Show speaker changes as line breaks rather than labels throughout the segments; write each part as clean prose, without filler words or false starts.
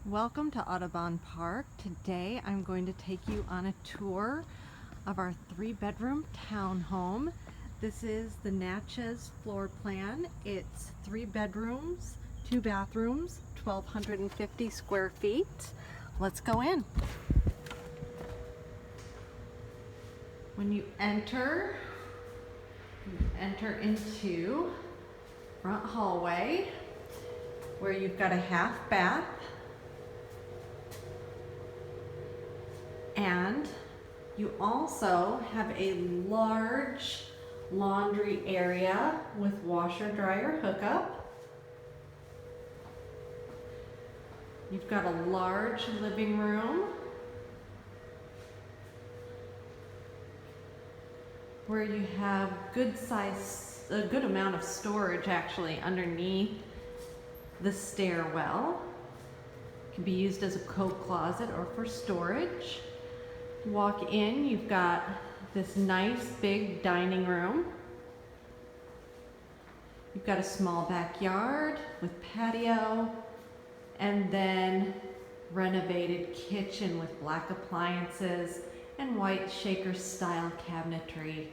Welcome to Audubon Park. Today I'm going to take you on a tour of our 3-bedroom townhome. This is the Natchez floor plan. It's 3 bedrooms, 2 bathrooms, 1,250 square feet. Let's go in. When you enter into front hallway where you've got a half bath, and you also have a large laundry area with washer dryer hookup. You've got a large living room where you have a good amount of storage actually underneath the stairwell. It can be used as a coat closet or for storage. Walk in, you've got this nice big dining room. You've got a small backyard with patio, and then renovated kitchen with black appliances and white shaker style cabinetry.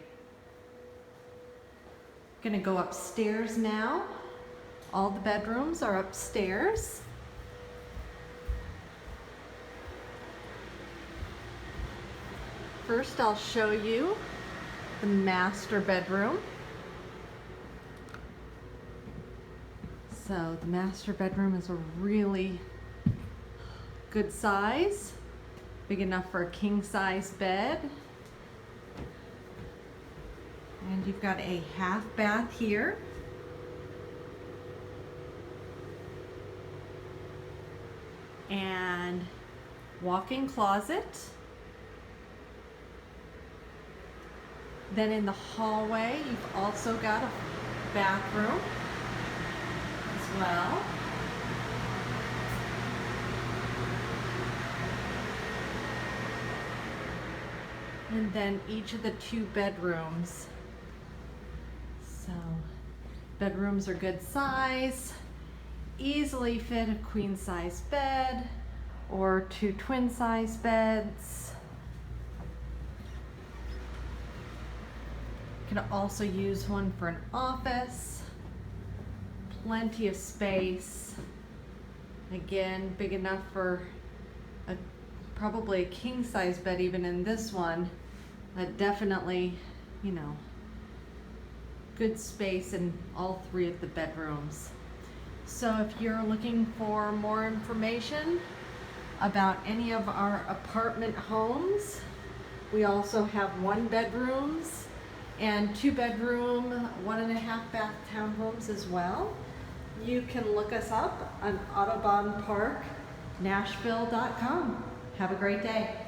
Gonna go upstairs now. All the bedrooms are upstairs. First, I'll show you the master bedroom. So the master bedroom is a really good size, big enough for a king size bed. And you've got a half bath here. And walk-in closet. Then in the hallway, you've also got a bathroom as well. And then each of the 2 bedrooms. So bedrooms are good size, easily fit a queen size bed or 2 twin size beds. You can also use one for an office. Plenty of space. Again, big enough for probably a king size bed even in this one. Definitely, good space in all 3 of the bedrooms. So if you're looking for more information about any of our apartment homes, we also have 1 bedrooms and 2 bedroom, 1.5 bath townhomes as well. You can look us up on AudubonParkNashville.com. Have a great day.